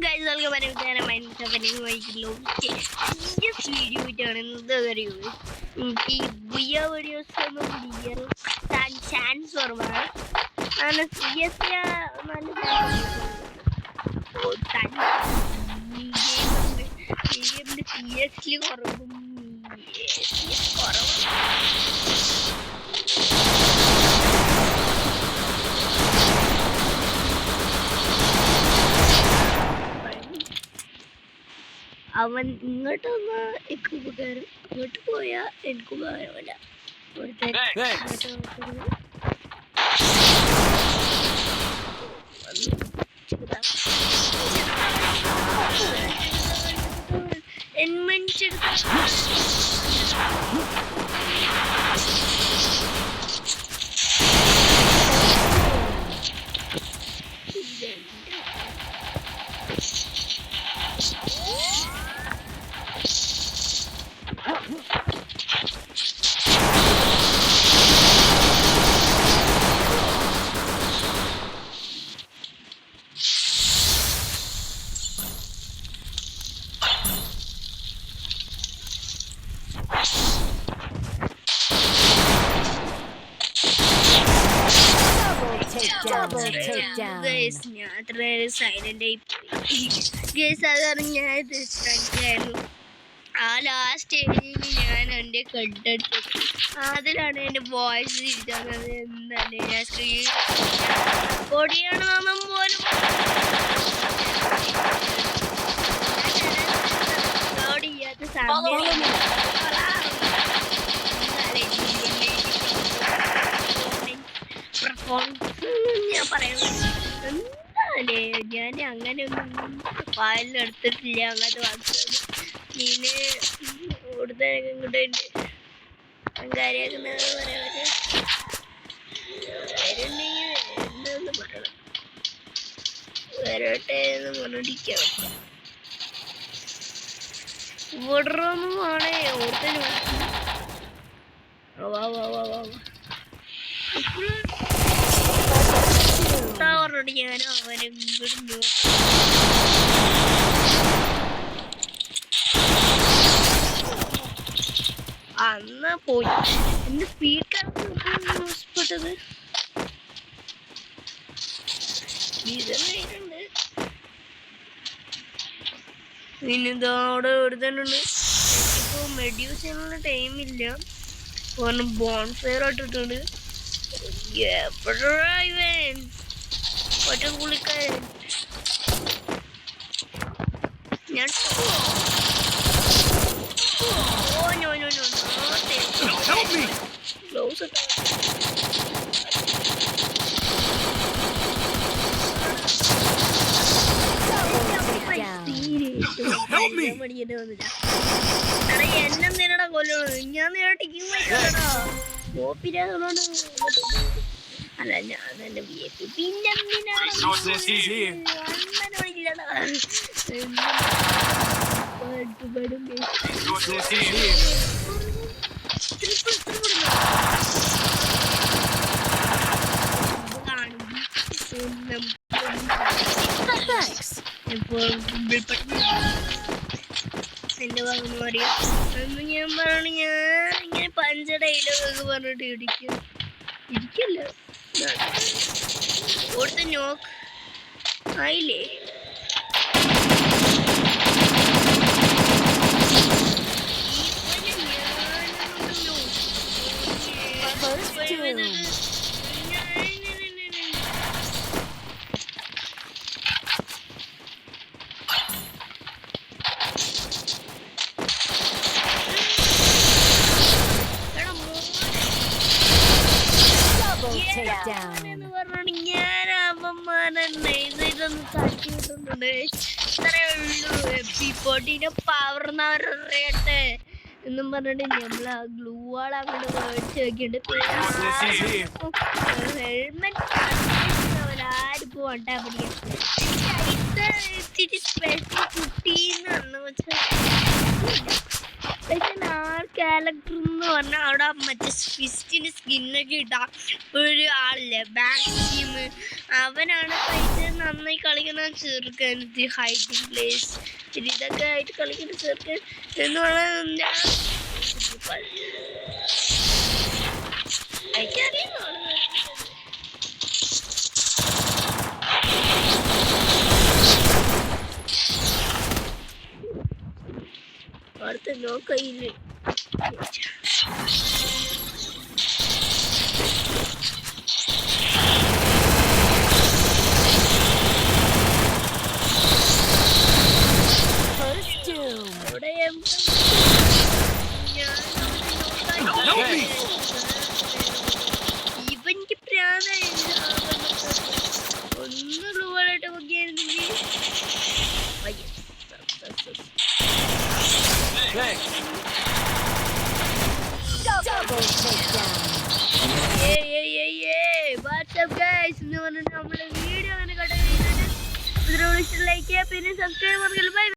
guys, welcome back to my video. Videos chance അവൻ ഇങ്ങോട്ടൊന്ന് എനിക്ക് ഉപകാരം അങ്ങോട്ട് പോയാ എനിക്ക് ഉപകാരമല്ല Guys, silent guys, last stage അതിലാണ് എൻ്റെ വോയിസ് ഇരിക്കുന്നത്. എന്താണ് ഞാൻ സ്ക്രീൻ റെക്കോർഡ് ചെയ്യണമെന്നും പോലും റെക്കോർഡ് ചെയ്യാത്ത സമയം ഞാൻ പറയുന്നത് എന്താലേ, ഞാൻ അങ്ങനെയൊന്നും ഫയലിലെടുത്തിട്ടില്ല. അങ്ങനത്തെ വാക്കുകൾ നീന് കൂടുതൽ ഇങ്ങോട്ട് കാര്യമാക്കുന്നത് എന്താന്ന് പറയണം, വരട്ടെ എന്ന് പറഞ്ഞിരിക്കാം. ഓർഡറൊന്നും ആണേ ഓർത്തന് പറഞ്ഞോണ്ട് ഞാൻ അവനെ ഇങ്ങോട്ട് അന്ന് പോയി എന്റെ സ്പീഡ് ഇഷ്ടപ്പെട്ടത് ഇതുണ്ട്. പിന്നെന്താ അവിടെ ഒരുതന്നുണ്ട്. എനിക്കിപ്പോ മെഡ്യൂസ് ചെയ്യാനുള്ള ടൈമില്ല, കാരണം ബോൺഫയർ ഇട്ടിട്ടുണ്ട്. എപ്പോഴാ ഇവൻ ഒറ്റ കുളിക്കാരൻ. ഞാൻ എന്നെന്തിനാ കൊല്ലണത്? ഞാൻ നേരട്ടിക്കുമ്പോഴാണോ കോപ്പിരാതുകൊണ്ട് അല്ല ഞാൻ തന്നെ പിന്നെന്തിനാണ് എന്റെ ഭാഗം പറയാ ഞാൻ പറഞ്ഞു. ഞാൻ ഇങ്ങനെ പഞ്ചടയിലൊക്കെ പറഞ്ഞിട്ട് ഇരിക്കല്ല ഓടുത്ത നോക്ക് ആയില്ലേ. ഞാൻ അവന്മാരെന്നെ ഇതൊന്ന് തട്ടിയിട്ടുണ്ട്. ഇത്രേ ഉള്ളൂ. എപ്പിപ്പൊട്ടിന്റെ പവർന്നവരറിയട്ടെ എന്നും പറഞ്ഞിട്ട് നമ്മൾ ആ ഗ്ലൂ വാൾ അങ്ങോട്ട് മേടിച്ച് വെക്കിണ്ട്. ഹെൽമെറ്റ് ആരും പോണ്ടാ പിടിക്കാൻ ഇത്തിരി സ്പെഷ്യൽ കുട്ടീന്ന് പറഞ്ഞു വെച്ചാൽ ആർക്കാല കളക്ടർ എന്ന് പറഞ്ഞാൽ അവിടെ മറ്റേ ഫിസ്റ്റിന് സ്കിന്നൊക്കെ ഇട്ടാ ഒരു ആളില്ലേ ബാക്ക് ടീം അവനാണ് ഇത് നന്നായി കളിക്കുന്ന ചെറുക്കൻ ഹൈറ്റിംഗ് പ്ലേസ് ഇതൊക്കെ ആയിട്ട് കളിക്കുന്ന ചെറുക്കൻ എന്ന് പറഞ്ഞാൽ എനിക്കറിയുന്നു അടുത്ത നോക്കയില്ലേ ഇവനിക്ക് പ്രാന്തായി ഒന്ന് ഗ്ലൂവായിട്ട് നോക്കിയായിരുന്നെങ്കിൽ Double takedown. What's up guys? ഇന്ന് പറഞ്ഞിട്ട് നമ്മുടെ വീഡിയോ അങ്ങനെ കണ്ടു ലൈക്ക് ചെയ്യുക പിന്നെ സബ്സ്ക്രൈബ് ചെയ്യുക. ബൈ.